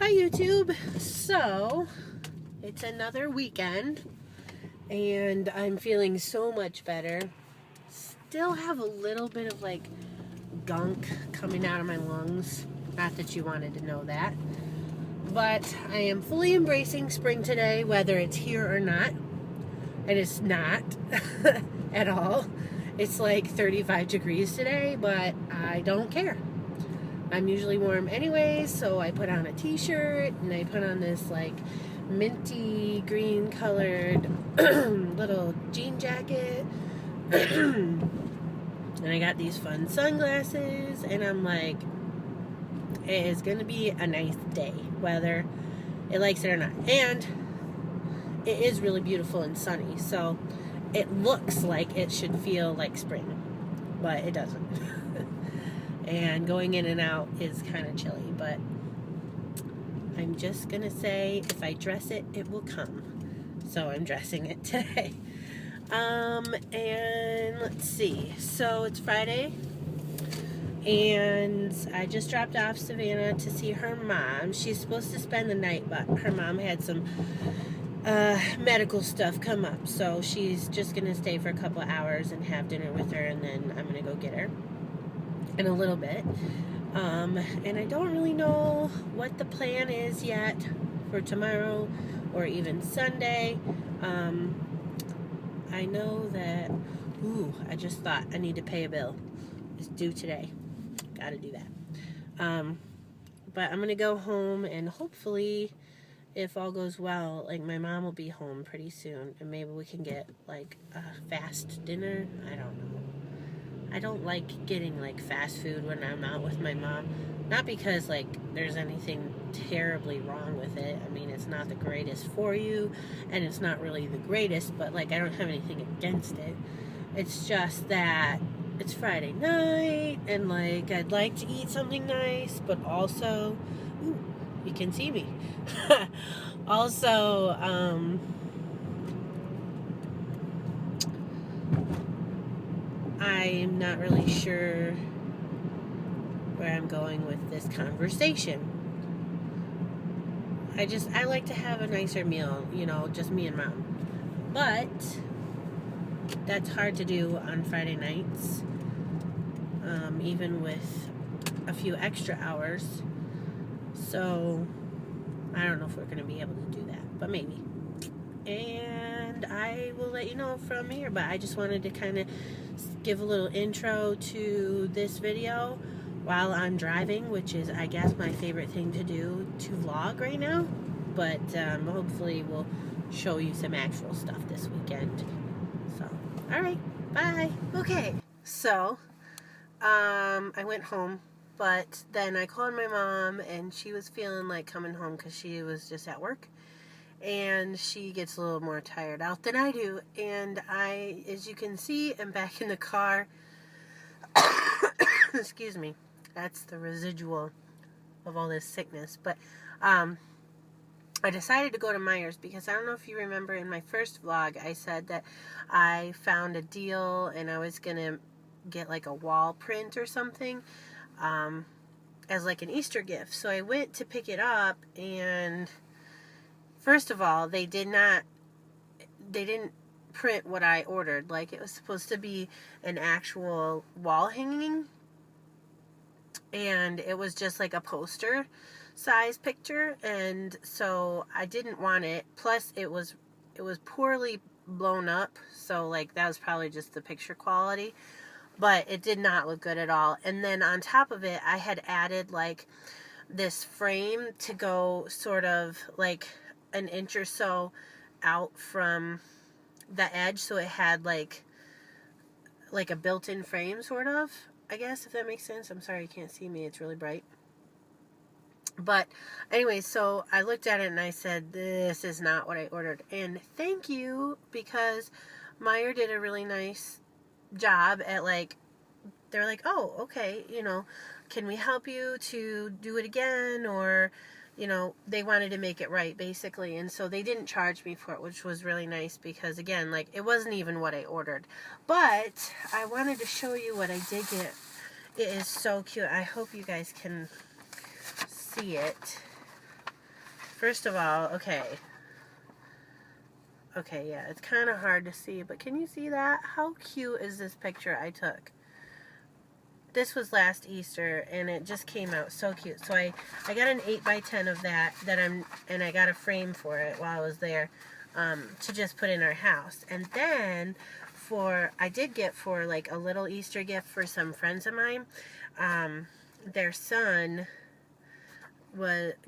Hi YouTube. So it's another weekend and I'm feeling so much better. Still have a little bit of like gunk coming out of my lungs. Not that you wanted to know that. But I am fully embracing spring today, whether it's here or not. And it's not at all. It's like 35 degrees today, but I don't care. I'm usually warm anyways, so I put on a t-shirt and I put on this like minty green colored little jean jacket and I got these fun sunglasses and I'm like, it is gonna be a nice day, whether it likes it or not. And it is really beautiful and sunny, so it looks like it should feel like spring, but it doesn't. And going in and out is kind of chilly, but I'm just gonna say if I dress it, it will come. So I'm dressing it today. And let's see. So it's Friday, and I just dropped off Savannah to see her mom. She's supposed to spend the night, but her mom had some medical stuff come up, so she's just gonna stay for a couple hours and have dinner with her, and then I'm gonna go get her in a little bit. And I don't really know what the plan is yet for tomorrow or even Sunday. I know that, I just thought I need to pay a bill. It's due today. Gotta do that. But I'm gonna go home and hopefully, if all goes well, like my mom will be home pretty soon and maybe we can get like a fast dinner. I don't know. I don't like getting like fast food when I'm out with my mom. Not because like there's anything terribly wrong with it. I mean, it's not the greatest for you and it's not really the greatest, but like I don't have anything against it. It's just that it's Friday night and like I'd like to eat something nice, but also, you can see me. Also, I'm not really sure where I'm going with this conversation. I like to have a nicer meal, just me and mom. But that's hard to do on Friday nights, even with a few extra hours. So I don't know if we're going to be able to do that, but maybe. And I will let you know from here, but I just wanted to kind of give a little intro to this video while I'm driving, which is, I guess, my favorite thing to do to vlog right now. But hopefully we'll show you some actual stuff this weekend. So, alright, bye. Okay, so I went home, but then I called my mom and she was feeling like coming home because she was just at work. And she gets a little more tired out than I do. And I, as you can see, am back in the car. Excuse me. That's the residual of all this sickness. But I decided to go to Meijer's because I don't know if you remember in my first vlog, I said that I found a deal and I was going to get like a wall print or something as like an Easter gift. So I went to pick it up and first of all, they didn't print what I ordered. Like, it was supposed to be an actual wall hanging, and it was just like a poster size picture, and so I didn't want it. Plus, it was poorly blown up, so like that was probably just the picture quality, but it did not look good at all. And then on top of it, I had added like this frame to go sort of like an inch or so out from the edge, so it had like a built-in frame sort of, I guess, if that makes sense. I'm sorry you can't see me, it's really bright. But anyway, so I looked at it and I said, this is not what I ordered. And thank you, because Meijer did a really nice job at like, they're like, oh, okay, can we help you to do it again? Or they wanted to make it right, basically. And so they didn't charge me for it, which was really nice because, again, like, it wasn't even what I ordered. But I wanted to show you what I did get. It is so cute. I hope you guys can see it. first of all, okay. Okay, yeah, it's kind of hard to see, but can you see that? How cute is this picture I took? This was last Easter, and it just came out so cute. So I got an 8x10 of that, and I got a frame for it while I was there, to just put in our house. And then I did get for like a little Easter gift for some friends of mine. Their son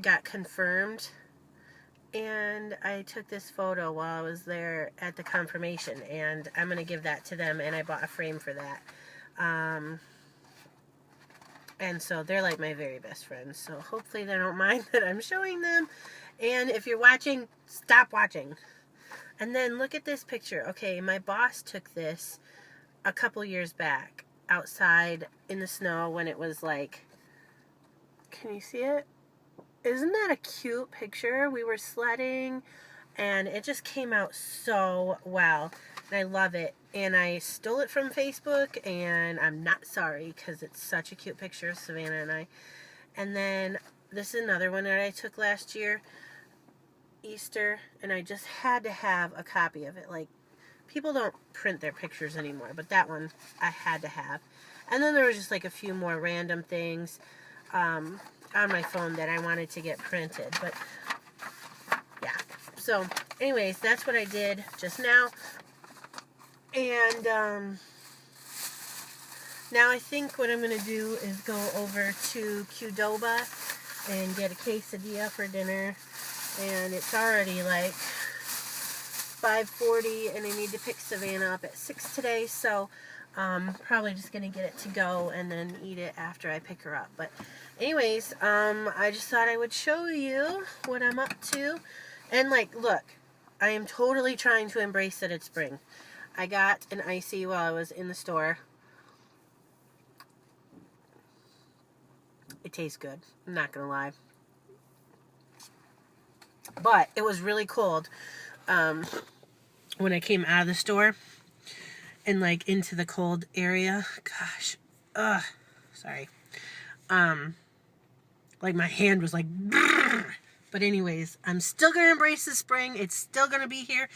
got confirmed, and I took this photo while I was there at the confirmation, and I'm going to give that to them, and I bought a frame for that. And so they're like my very best friends, so hopefully they don't mind that I'm showing them. And if you're watching, stop watching. And then look at this picture. Okay, my boss took this a couple years back outside in the snow when it was like, can you see it? Isn't that a cute picture? We were sledding, and it just came out so well, and I love it. And I stole it from Facebook, and I'm not sorry, because it's such a cute picture of Savannah and I. And then this is another one that I took last year, Easter, and I just had to have a copy of it. Like, people don't print their pictures anymore, but that one I had to have. And then there was just like a few more random things on my phone that I wanted to get printed. But yeah, so anyways, that's what I did just now. And now I think what I'm going to do is go over to Qdoba and get a quesadilla for dinner. And it's already like 5:40, and I need to pick Savannah up at 6 today, so probably just going to get it to go and then eat it after I pick her up. But anyways, I just thought I would show you what I'm up to. And like, look, I am totally trying to embrace that it's spring. I got an icy while I was in the store. It tastes good, I'm not going to lie. But it was really cold when I came out of the store and like into the cold area. Gosh, sorry. Like my hand was like, but anyways, I'm still gonna embrace the spring. It's still gonna be here,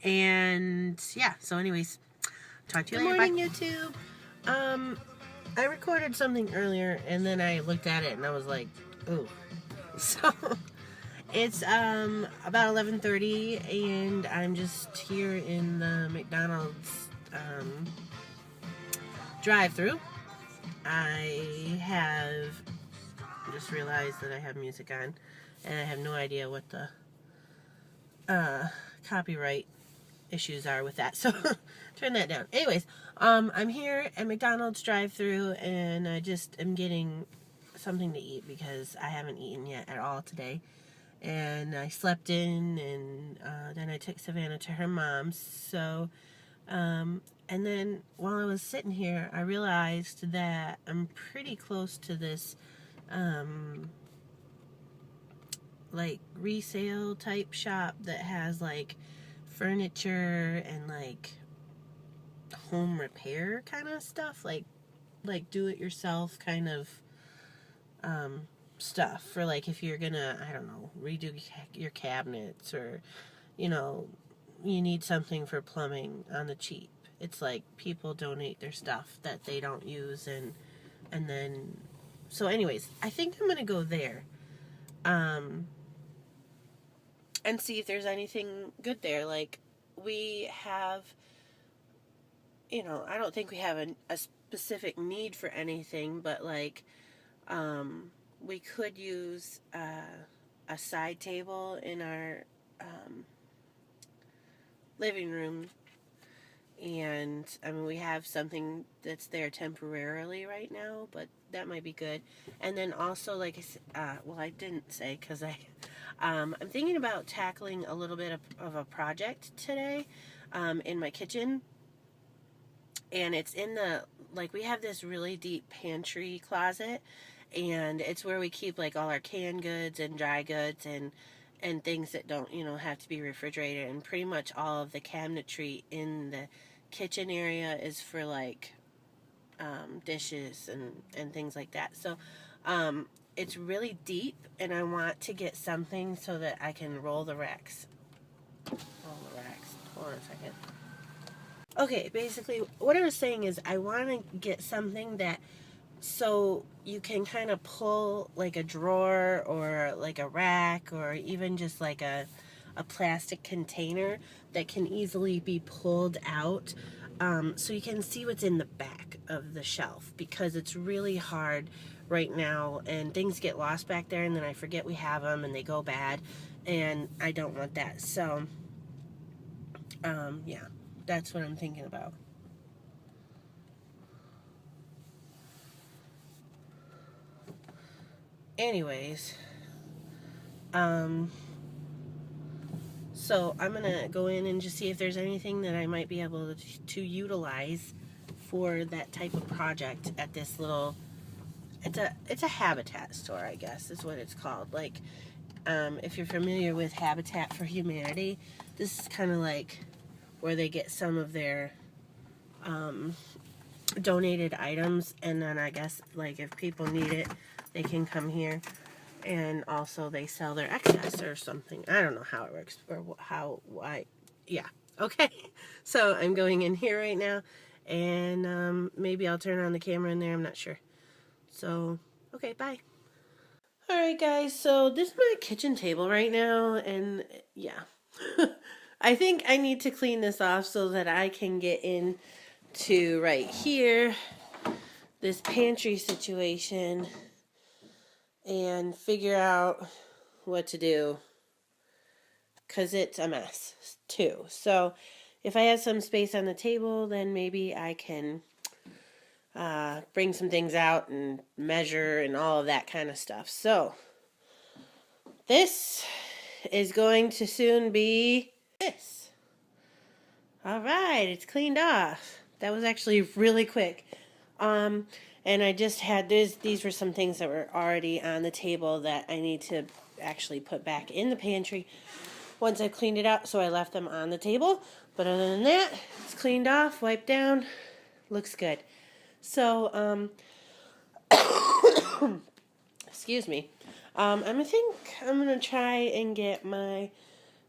and yeah. So anyways, talk to you later. Good morning, YouTube. I recorded something earlier, and then I looked at it, and I was like, ooh. So it's about 11:30, and I'm just here in the McDonald's drive-through. I have just realized that I have music on, and I have no idea what the copyright issues are with that, so turn that down. Anyways, I'm here at McDonald's drive-through, and I just am getting something to eat because I haven't eaten yet at all today. And I slept in, and then I took Savannah to her mom's. So, and then while I was sitting here, I realized that I'm pretty close to this, like, resale type shop that has, like, furniture and, like, home repair kind of stuff. Like do-it-yourself kind of, stuff for like if you're gonna, I don't know, redo your cabinets, or you know, you need something for plumbing on the cheap. It's like people donate their stuff that they don't use, and then so anyways, I think I'm gonna go there and see if there's anything good there. Like, we have, you know, I don't think we have a specific need for anything, but like we could use a side table in our living room, and I mean, we have something that's there temporarily right now, but that might be good. And then also, like I said, well, I didn't say, because I'm thinking about tackling a little bit of a project today in my kitchen, and it's in the, like, we have this really deep pantry closet, and it's where we keep like all our canned goods and dry goods and things that don't, you know, have to be refrigerated. And pretty much all of the cabinetry in the kitchen area is for like dishes and things like that. So it's really deep, and I want to get something so that I can roll the racks. Roll the racks. Hold on a second. Okay, basically, what I was saying is I want to get something that so you can kind of pull like a drawer or like a rack or even just like a plastic container that can easily be pulled out, so you can see what's in the back of the shelf, because it's really hard right now and things get lost back there and then I forget we have them and they go bad, and I don't want that. So yeah, that's what I'm thinking about. Anyways, so I'm gonna go in and just see if there's anything that I might be able to utilize for that type of project at this little, it's a habitat store, I guess is what it's called. Like, if you're familiar with Habitat for Humanity, this is kind of like where they get some of their donated items, and then I guess like if people need it, they can come here, and also they sell their excess or something. I don't know how it works or why. Yeah. Okay. So I'm going in here right now, and maybe I'll turn on the camera in there. I'm not sure. So, okay, bye. All right, guys. So this is my kitchen table right now, and yeah. I think I need to clean this off so that I can get into right here, this pantry situation, and figure out what to do, because it's a mess too. So if I have some space on the table, then maybe I can bring some things out and measure and all of that kind of stuff. So this is going to soon be this. All right, it's cleaned off. That was actually really quick. And I just had these were some things that were already on the table that I need to actually put back in the pantry once I've cleaned it out, so I left them on the table. But other than that, it's cleaned off, wiped down, looks good. So, excuse me. I think I'm gonna try and get my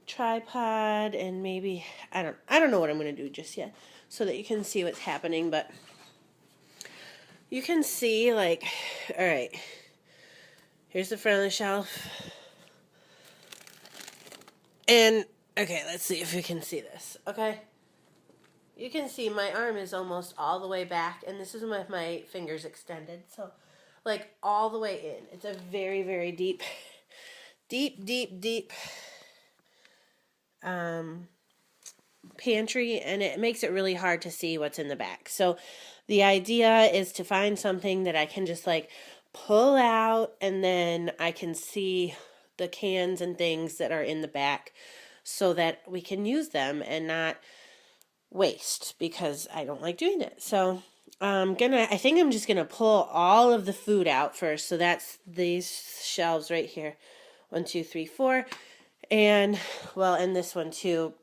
tripod, and maybe I don't know what I'm gonna do just yet, so that you can see what's happening. But you can see, like, all right, here's the front of the shelf. And, okay, let's see if we can see this, okay? You can see my arm is almost all the way back, and this is with my fingers extended, so, like, all the way in. It's a very, very deep pantry, and it makes it really hard to see what's in the back. So the idea is to find something that I can just like pull out, and then I can see the cans and things that are in the back so that we can use them and not waste, because I don't like doing it. So I think I'm just gonna pull all of the food out first. So that's these shelves right here. 1, 2, 3, 4. And well, and this one too.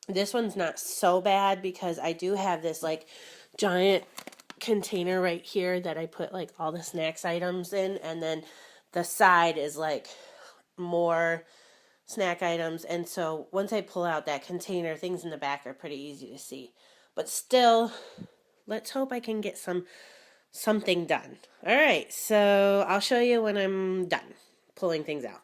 This one's not so bad because I do have this like giant container right here that I put like all the snacks items in, and then the side is like more snack items. And so once I pull out that container, things in the back are pretty easy to see. But still, let's hope I can get something done. All right, so I'll show you when I'm done pulling things out.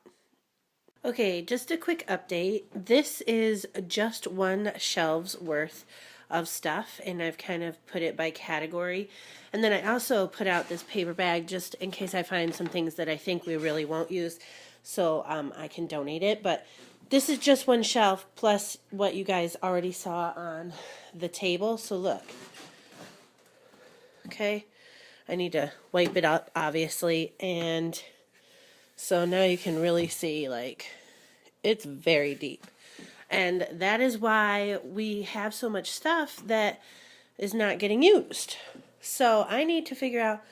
Okay, just a quick update. This is just one shelf's worth of stuff, and I've kind of put it by category. And then I also put out this paper bag just in case I find some things that I think we really won't use, so I can donate it. But this is just one shelf plus what you guys already saw on the table. So look. Okay, I need to wipe it up, obviously, and so now you can really see, like, it's very deep. And that is why we have so much stuff that is not getting used. So I need to figure out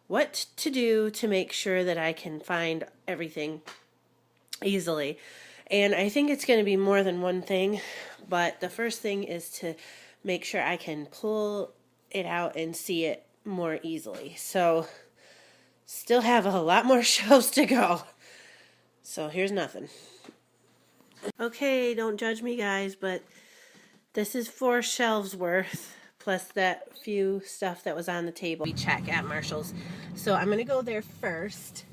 what to do to make sure that I can find everything easily. And I think it's going to be more than one thing, but the first thing is to make sure I can pull it out and see it more easily. So Still have a lot more shelves to go. So here's nothing. Okay, don't judge me, guys, but this is 4 shelves worth, plus that few stuff that was on the table we check at Marshall's. So I'm going to go there first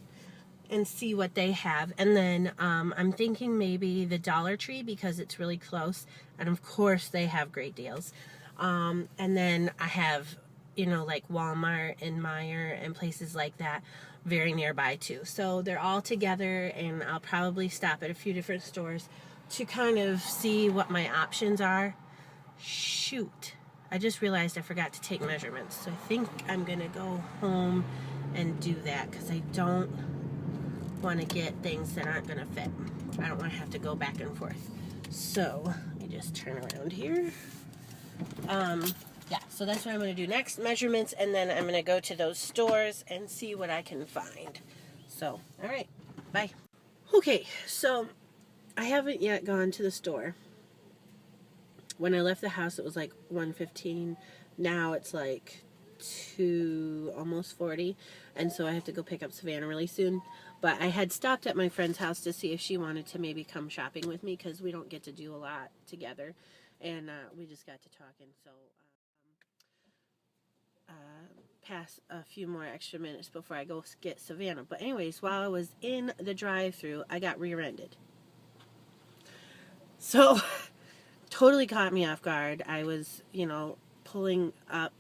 and see what they have. And then I'm thinking maybe the Dollar Tree because it's really close. And of course they have great deals. And then I have, you know, like Walmart and Meijer and places like that very nearby too. So they're all together, and I'll probably stop at a few different stores to kind of see what my options are. Shoot, I just realized I forgot to take measurements. So I think I'm gonna go home and do that because I don't want to get things that aren't gonna fit. I don't want to have to go back and forth. So let me just turn around here. Yeah, so that's what I'm going to do next, measurements, and then I'm going to go to those stores and see what I can find. So, all right, bye. Okay, so I haven't yet gone to the store. When I left the house, it was like 1:15. Now it's like 2, almost 40, and so I have to go pick up Savannah really soon. But I had stopped at my friend's house to see if she wanted to maybe come shopping with me because we don't get to do a lot together, and we just got to talking, so... pass a few more extra minutes before I go get Savannah. But anyways, while I was in the drive-thru, I got rear-ended. So, totally caught me off guard. I was, you know, pulling up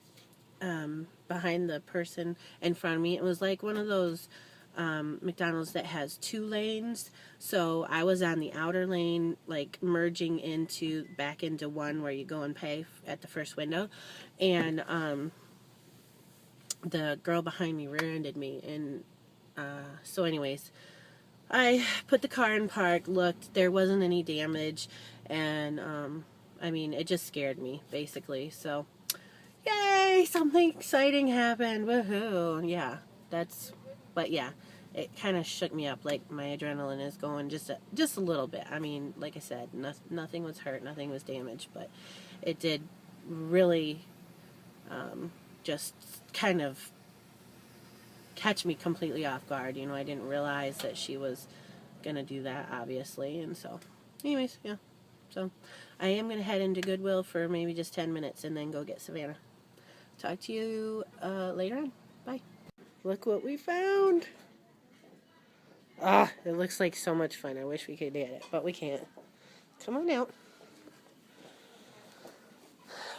behind the person in front of me. It was like one of those McDonald's that has 2 lanes. So I was on the outer lane, like merging back into one where you go and pay at the first window. And the girl behind me rear-ended me, and so anyways, I put the car in park, looked, there wasn't any damage, and I mean, it just scared me, basically. So yay, something exciting happened, woohoo. Yeah, but yeah, it kind of shook me up, like my adrenaline is going just a little bit. I mean, like I said, nothing was hurt, nothing was damaged, but it did really just kind of catch me completely off guard. You know, I didn't realize that she was gonna do that, obviously. And so anyways, yeah, so I am gonna head into Goodwill for maybe just 10 minutes and then go get Savannah. Talk to you later on. Bye. Look what we found. Ah, it looks like so much fun. I wish we could get it, but we can't. Come on out.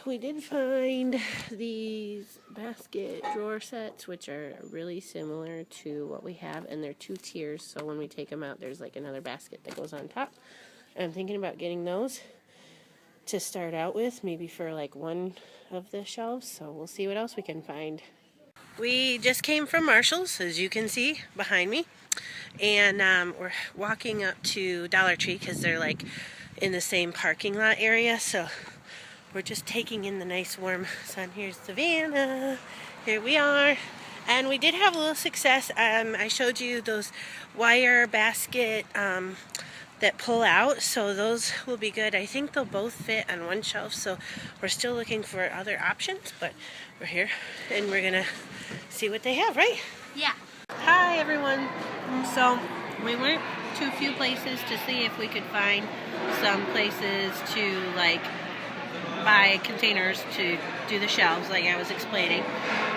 We did find these basket drawer sets, which are really similar to what we have, and they're 2 tiers, so when we take them out, there's like another basket that goes on top. I'm thinking about getting those to start out with, maybe for like one of the shelves, so we'll see what else we can find. We just came from Marshall's, as you can see behind me, and we're walking up to Dollar Tree because they're like in the same parking lot area, so we're just taking in the nice warm sun. Here's Savannah. Here we are. And we did have a little success. I showed you those wire basket that pull out. So those will be good. I think they'll both fit on one shelf. So we're still looking for other options. But we're here and we're going to see what they have, right? Yeah. Hi, everyone. So we went to a few places to see if we could find some places to like buy containers to do the shelves like I was explaining.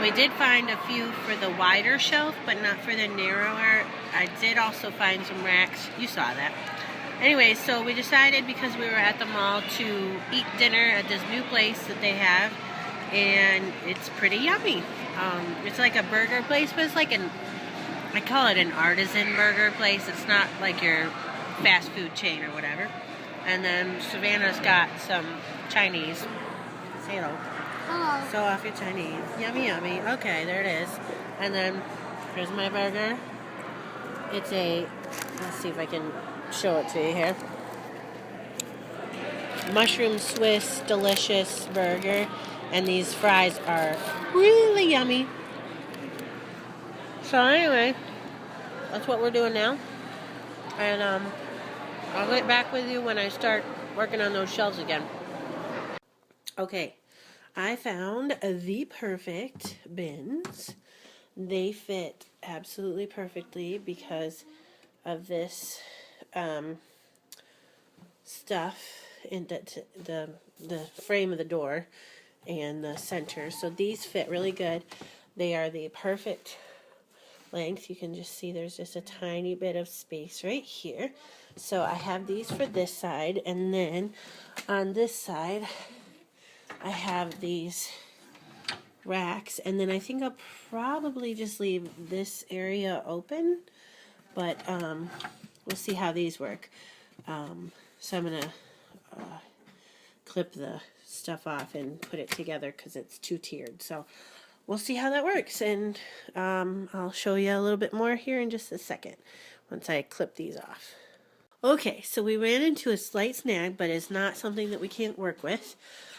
We did find a few for the wider shelf, but not for the narrower. I did also find some racks. You saw that. Anyway, so we decided, because we were at the mall, to eat dinner at this new place that they have, and it's pretty yummy. It's like a burger place, but it's like I call it an artisan burger place. It's not like your fast food chain or whatever. And then Savannah's got some Chinese. Say hello. Hello. Show off your Chinese. Yummy, yummy. Okay, there it is. And then here's my burger. It's let's see if I can show it to you here. Mushroom Swiss delicious burger. And these fries are really yummy. So anyway, that's what we're doing now. And I'll get back with you when I start working on those shelves again. Okay, I found the perfect bins. They fit absolutely perfectly because of this stuff in the frame of the door and the center. So these fit really good. They are the perfect length. You can just see there's just a tiny bit of space right here. So I have these for this side, and then on this side I have these racks, and then I think I'll probably just leave this area open, but we'll see how these work. So I'm gonna clip the stuff off and put it together because it's two-tiered. So we'll see how that works, and I'll show you a little bit more here in just a second once I clip these off. Okay, so we ran into a slight snag, but it's not something that we can't work with.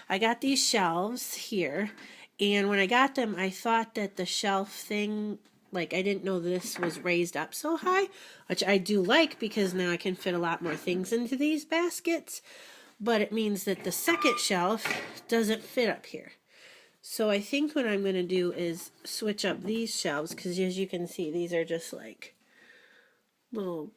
I got these shelves here, and when I got them, I thought that the shelf thing, like I didn't know this was raised up so high, which I do like because now I can fit a lot more things into these baskets, but it means that the second shelf doesn't fit up here. So I think what I'm going to do is switch up these shelves, because as you can see, these are just like little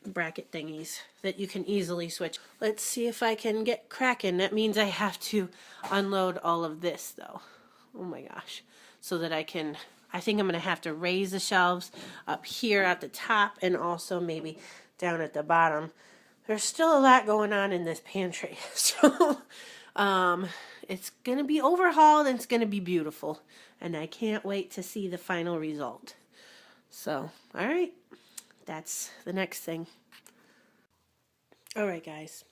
bracket thingies that you can easily switch. Let's see if I can get cracking. That means I have to unload all of this though. Oh my gosh. So that I think I'm going to have to raise the shelves up here at the top and also maybe down at the bottom. There's still a lot going on in this pantry. So it's going to be overhauled and it's going to be beautiful. And I can't wait to see the final result. So, all right. That's the next thing. All right, guys.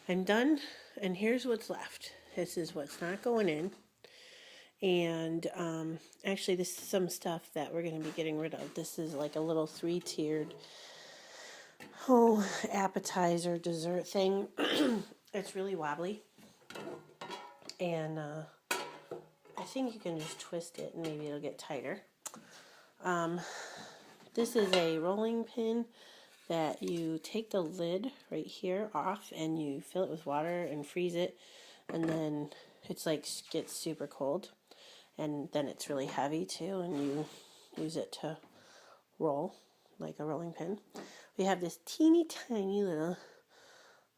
I'm done. And here's what's left. This is what's not going in. And actually, this is some stuff that we're going to be getting rid of. This is like a little 3-tiered appetizer dessert thing. It's really wobbly. And I think you can just twist it and maybe it'll get tighter. This is a rolling pin that you take the lid right here off and you fill it with water and freeze it, and then it's like gets super cold, and then it's really heavy too, and you use it to roll like a rolling pin. We have this teeny tiny little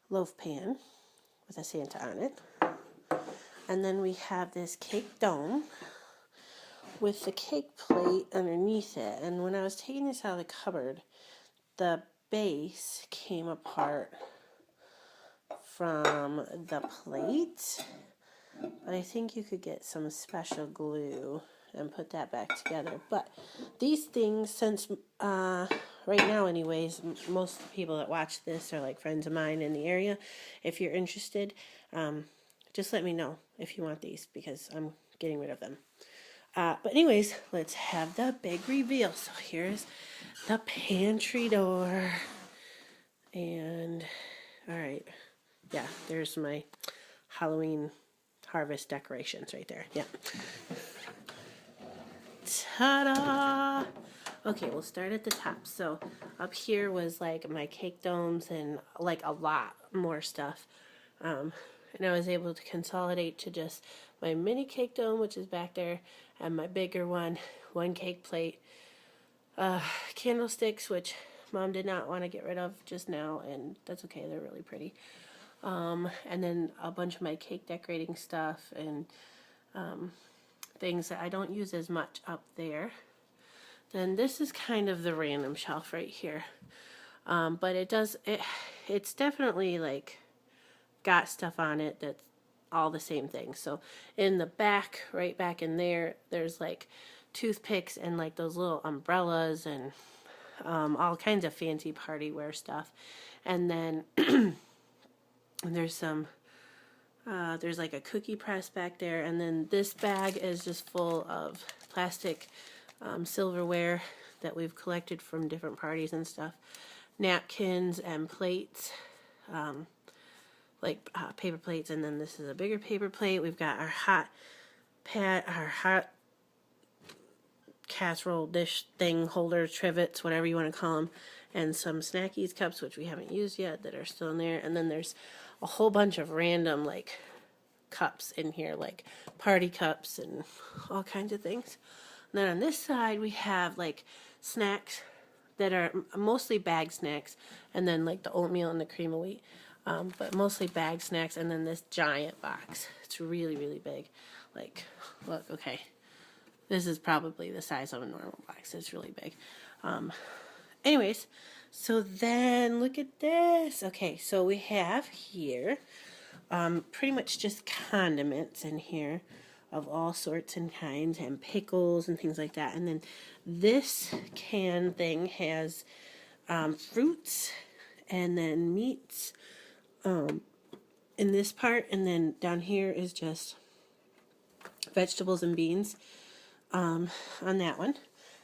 loaf pan with a Santa on it, and then we have this cake dome with the cake plate underneath it. And when I was taking this out of the cupboard, the base came apart from the plate, but I think you could get some special glue and put that back together. But these things, since right now anyways, most of the people that watch this are like friends of mine in the area. If you're interested, just let me know if you want these, because I'm getting rid of them. But anyways, let's have the big reveal. So here's the pantry door. And, alright. Yeah, there's my Halloween harvest decorations right there. Yeah. Ta-da! Okay, we'll start at the top. So up here was like my cake domes and like a lot more stuff. And I was able to consolidate to just my mini cake dome, which is back there, and my bigger one cake plate, candlesticks, which Mom did not want to get rid of just now, and that's okay, they're really pretty. And then a bunch of my cake decorating stuff and things that I don't use as much up there. Then this is kind of the random shelf right here. But it's definitely like got stuff on it that's all the same thing. So in the back, right back in there, there's like toothpicks and like those little umbrellas and all kinds of fancy party wear stuff. And then there's some there's like a cookie press back there, and then this bag is just full of plastic silverware that we've collected from different parties and stuff, napkins and plates, like paper plates. And then this is a bigger paper plate. We've got our hot casserole dish thing holders, trivets, whatever you want to call them, and some snackies cups, which we haven't used yet, that are still in there. And then there's a whole bunch of random like cups in here, like party cups and all kinds of things. then on this side we have like snacks that are mostly bag snacks, and then like the oatmeal and the cream of wheat, but mostly bag snacks, and then this giant box. It's really, really big. Like, look, okay, this is probably the size of a normal box. It's really big. Anyways, so then look at this. Okay, so we have here pretty much just condiments in here of all sorts and kinds, and pickles and things like that. And then this can thing has fruits and then meats in this part, and then down here is just vegetables and beans on that one.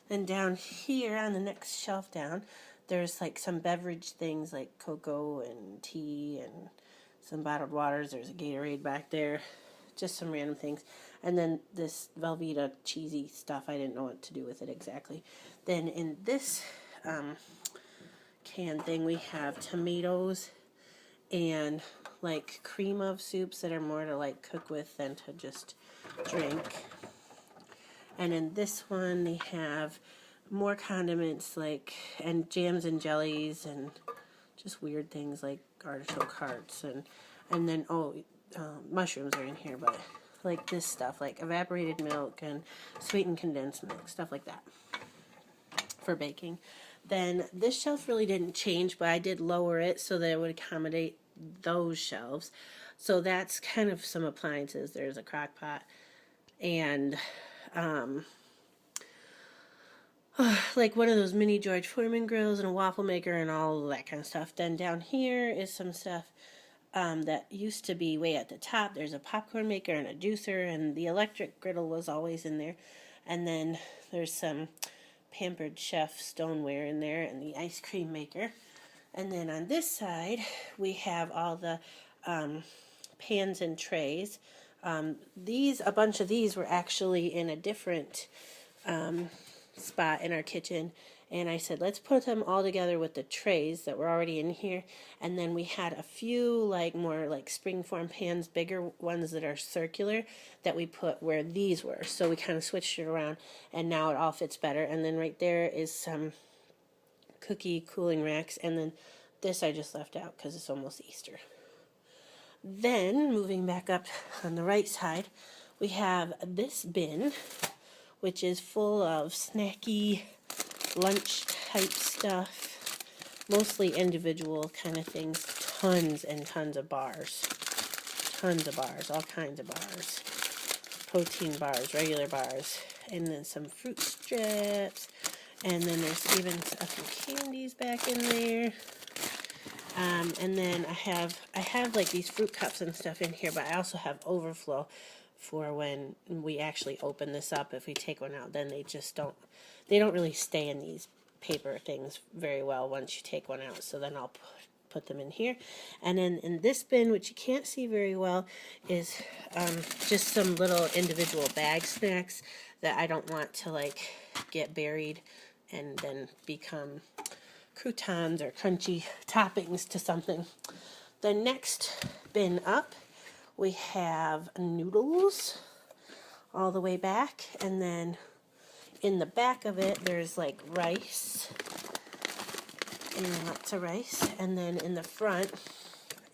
Then down here on the next shelf down, there's like some beverage things like cocoa and tea and some bottled waters. There's a Gatorade back there, just some random things. And then this Velveeta cheesy stuff, I didn't know what to do with it exactly. Then in this can thing, we have tomatoes and like cream of soups that are more to like cook with than to just drink. And in this one, they have more condiments like, and jams and jellies and just weird things like artichoke hearts, and then mushrooms are in here, but like this stuff like evaporated milk and sweetened condensed milk, stuff like that for baking. Then this shelf really didn't change, but I did lower it so that it would accommodate those shelves. So that's kind of some appliances. There's a crock pot and like one of those mini George Foreman grills and a waffle maker and all that kind of stuff. Then down here is some stuff that used to be way at the top. There's a popcorn maker and a juicer, and the electric griddle was always in there. And then there's some Pampered Chef stoneware in there and the ice cream maker. And then on this side, we have all the pans and trays. A bunch of these were actually in a different spot in our kitchen, and I said let's put them all together with the trays that were already in here. And then we had a few like more like springform pans, bigger ones that are circular, that we put where these were, so we kind of switched it around and now it all fits better. And then right there is some cookie cooling racks, and then this I just left out because it's almost Easter. Then moving back up on the right side, we have this bin, which is full of snacky lunch type stuff, mostly individual kind of things, tons and tons of bars, all kinds of bars, protein bars, regular bars, and then some fruit strips, and then there's even a few candies back in there. And then I have like these fruit cups and stuff in here, but I also have overflow for when we actually open this up. If we take one out, then they don't really stay in these paper things very well once you take one out. So then I'll put them in here. And then in this bin, which you can't see very well, is just some little individual bag snacks that I don't want to like get buried and then become croutons or crunchy toppings to something. The next bin up, we have noodles all the way back, and then in the back of it there's like rice, and lots of rice. And then in the front,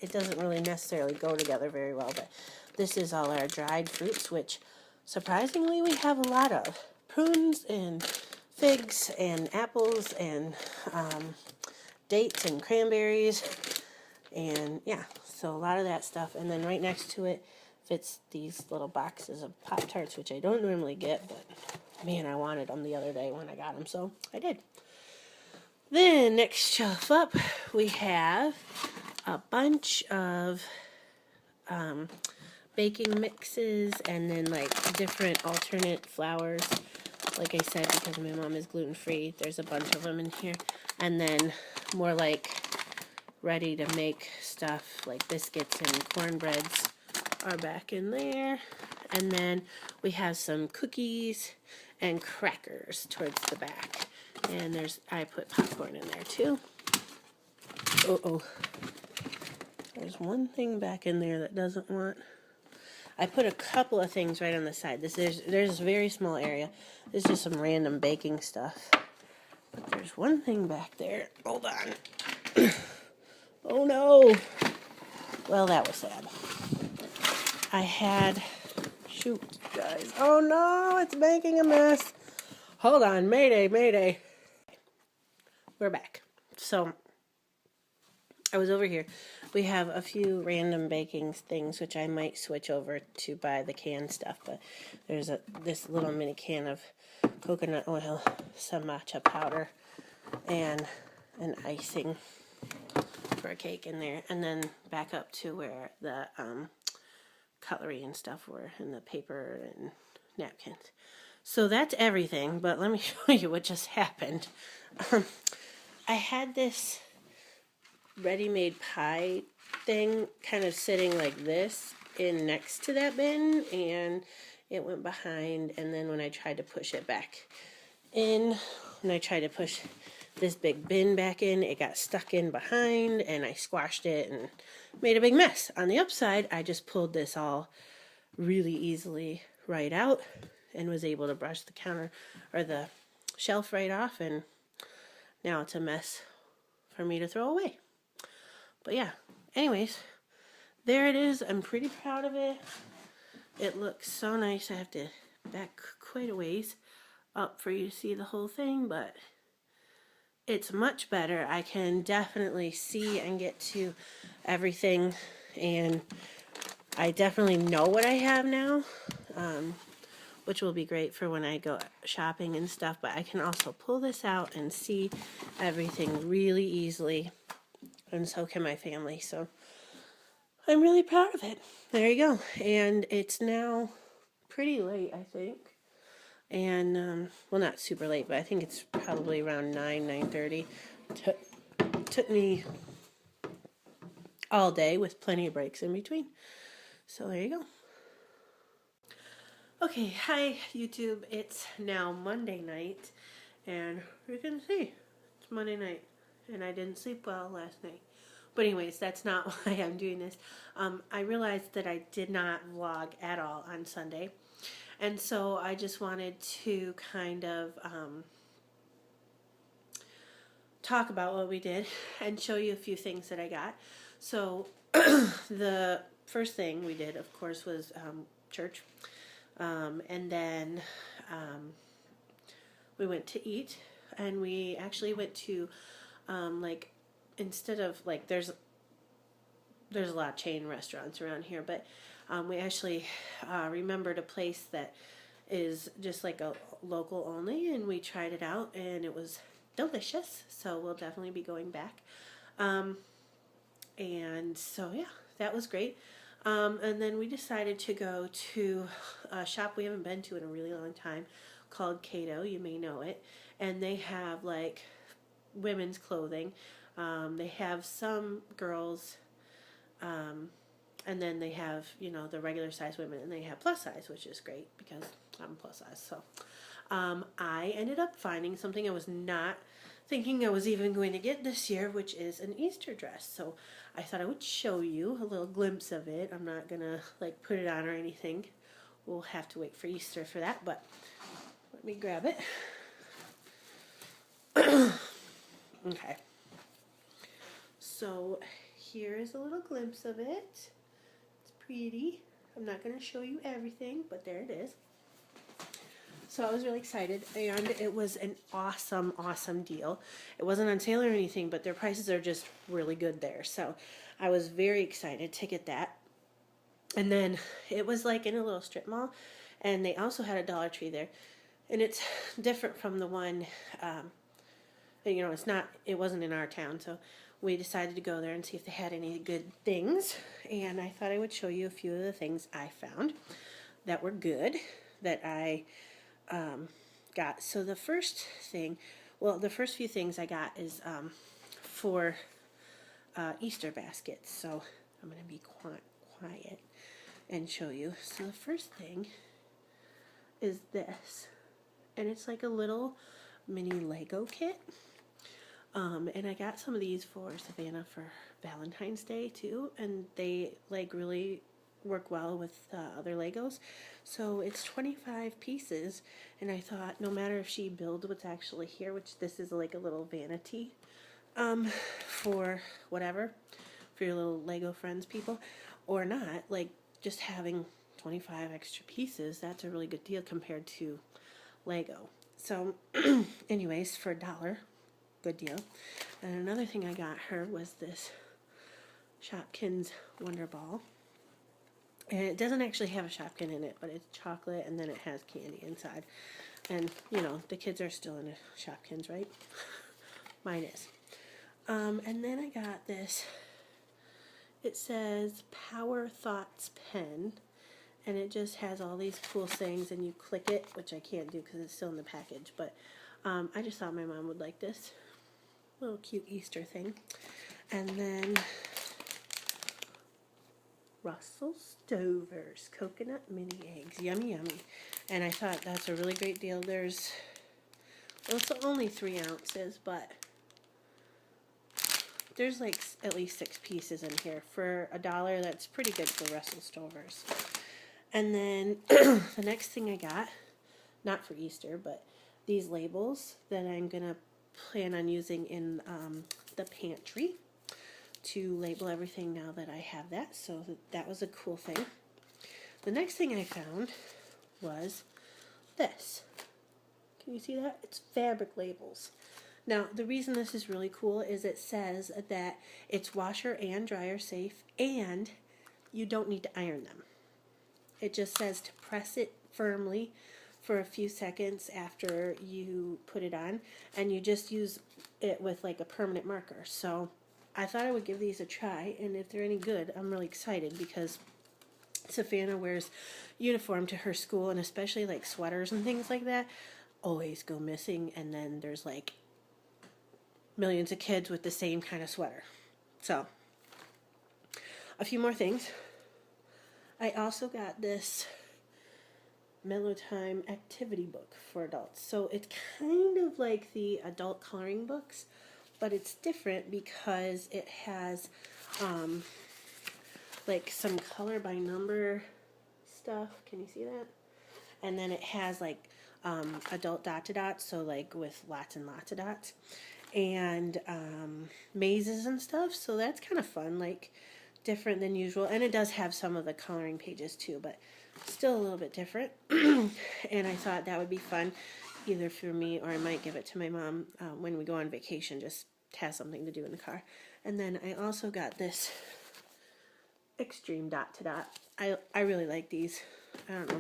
it doesn't really necessarily go together very well, but this is all our dried fruits, which surprisingly we have a lot of. Prunes and figs and apples and dates and cranberries, and yeah, so a lot of that stuff. And then right next to it fits these little boxes of Pop-Tarts, which I don't normally get, but man, I wanted them the other day when I got them, so I did. Then next shelf up, we have a bunch of baking mixes, and then like different alternate flours. Like I said, because my mom is gluten-free, there's a bunch of them in here. And then more like ready to make stuff like biscuits and cornbreads are back in there. And then we have some cookies and crackers towards the back. And I put popcorn in there too. There's one thing back in there that doesn't want. I put a couple of things right on the side. There's a very small area. This is just some random baking stuff. But there's one thing back there. Hold on. Oh no. Well, that was sad. I had, shoot, guys. Oh no, it's making a mess. Hold on, mayday, mayday. We're back. So, I was over here. We have a few random baking things, which I might switch over to buy the canned stuff. But there's this little mini can of coconut oil, some matcha powder, and an icing for a cake in there. And then back up to where the cutlery and stuff were, and the paper and napkins. So that's everything, but let me show you what just happened. I had this ready-made pie thing kind of sitting like this in next to that bin, and it went behind, and then when I tried to push it back in, when I tried to push this big bin back in, it got stuck in behind, and I squashed it and made a big mess. On the upside, I just pulled this all really easily right out and was able to brush the counter or the shelf right off, and now it's a mess for me to throw away. But yeah, anyways, there it is. I'm pretty proud of it. It looks so nice. I have to back quite a ways up for you to see the whole thing, but it's much better. I can definitely see and get to everything, and I definitely know what I have now, which will be great for when I go shopping and stuff, but I can also pull this out and see everything really easily, and so can my family, so I'm really proud of it. There you go. And it's now pretty late, I think, and, well, not super late, but I think it's probably around 9:30. Took me all day with plenty of breaks in between, so there you go. Okay, hi YouTube. It's now Monday night, and you can see it's Monday night, and I didn't sleep well last night. But anyways, that's not why I'm doing this. I realized that I did not vlog at all on Sunday, and so I just wanted to kind of talk about what we did and show you a few things that I got. So the first thing we did, of course, was church. And then we went to eat, and we actually went to, like, instead of, like, there's a lot of chain restaurants around here, but we actually remembered a place that is just like a local only, and we tried it out, and it was delicious, so we'll definitely be going back. And so, yeah, that was great. And then we decided to go to a shop we haven't been to in a really long time called Cato. You may know it. And they have, like, women's clothing. They have some girls, and then they have, you know, the regular size women, and they have plus size, which is great because I'm plus size. So I ended up finding something I was not thinking I was even going to get this year, which is an Easter dress. So I thought I would show you a little glimpse of it. I'm not gonna, like, put it on or anything. We'll have to wait for Easter for that, but let me grab it. Okay. So here is a little glimpse of it. It's pretty. I'm not gonna show you everything, but there it is. So I was really excited, and it was an awesome, awesome deal. It wasn't on sale or anything, but their prices are just really good there. So I was very excited to get that. And then it was like in a little strip mall, and they also had a Dollar Tree there. And it's different from the one, you know, it wasn't in our town. So we decided to go there and see if they had any good things. And I thought I would show you a few of the things I found that were good, that I got. So the first thing, well, the first few things I got is for Easter baskets. So I'm going to be quiet and show you. So the first thing is this, and it's like a little mini Lego kit. And I got some of these for Savannah for Valentine's Day too, and they, like, really work well with other Legos. So it's 25 pieces, and I thought no matter if she builds what's actually here, which this is like a little vanity for whatever, for your little Lego friends people, or not, like just having 25 extra pieces, that's a really good deal compared to Lego. So anyways, for $1, good deal. And another thing I got her was this Shopkins Wonder Ball. And it doesn't actually have a Shopkin in it, but it's chocolate and then it has candy inside. And, you know, the kids are still into Shopkins, right? Mine is. And then I got this, it says Power Thoughts Pen. And it just has all these cool things, and you click it, which I can't do because it's still in the package. But I just thought my mom would like this little cute Easter thing. And then Russell Stover's Coconut Mini Eggs. Yummy, yummy. And I thought that's a really great deal. There's, well, it's only 3 ounces, but there's like at least 6 pieces in here. For $1, that's pretty good for Russell Stover's. And then the next thing I got, not for Easter, but these labels that I'm going to plan on using in the pantry to label everything now that I have that. So that was a cool thing. The next thing I found was this. Can you see that? It's fabric labels. Now, the reason this is really cool is it says that it's washer and dryer safe, and you don't need to iron them. It just says to press it firmly for a few seconds after you put it on, and you just use it with like a permanent marker. So I thought I would give these a try, and if they're any good, I'm really excited because Savannah wears uniform to her school, and especially like sweaters and things like that always go missing, and then there's like millions of kids with the same kind of sweater. So a few more things. I also got this Mellow Time activity book for adults. So it's kind of like the adult coloring books, but it's different because it has like some color by number stuff. Can you see that? And then it has like adult dot to dots, so like with lots and lots of dots, and mazes and stuff. So that's kind of fun, like different than usual. And it does have some of the coloring pages too, but still a little bit different. And I thought that would be fun either for me, or I might give it to my mom when we go on vacation, just to have something to do in the car. And then I also got this extreme dot to dot. I really like these. I don't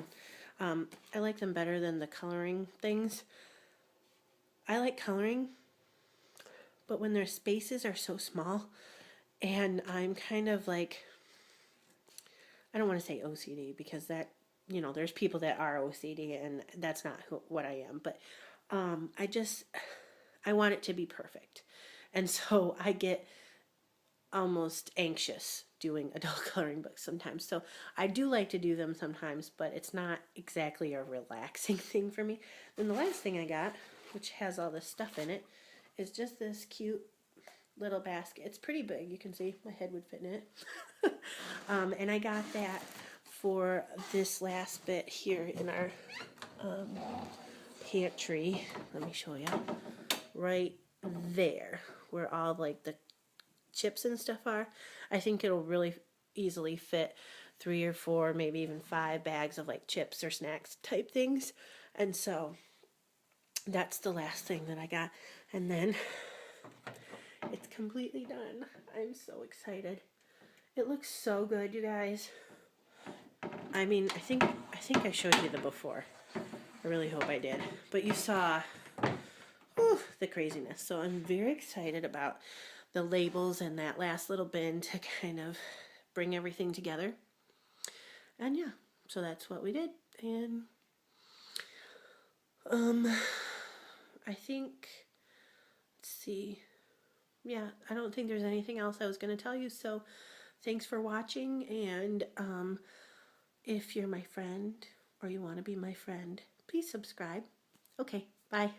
know. I like them better than the coloring things. I like coloring, but when their spaces are so small, and I'm kind of like, I don't want to say OCD because that, you know, there's people that are OCD and that's not what I am, but I want it to be perfect. And so I get almost anxious doing adult coloring books sometimes. So I do like to do them sometimes, but it's not exactly a relaxing thing for me. Then the last thing I got, which has all this stuff in it, is just this cute little basket. It's pretty big. You can see my head would fit in it. And I got that for this last bit here in our pantry. Let me show you. Right there, where all like the chips and stuff are. I think it'll really easily fit 3 or 4, maybe even 5 bags of like chips or snacks type things. And so that's the last thing that I got. And then it's completely done. I'm so excited. It looks so good, you guys. I mean, I think I showed you the before. I really hope I did. But you saw the craziness. So I'm very excited about the labels and that last little bin to kind of bring everything together. And yeah, so that's what we did. And I think, let's see. Yeah, I don't think there's anything else I was going to tell you. So thanks for watching. And if you're my friend or you want to be my friend, please subscribe. Okay, bye.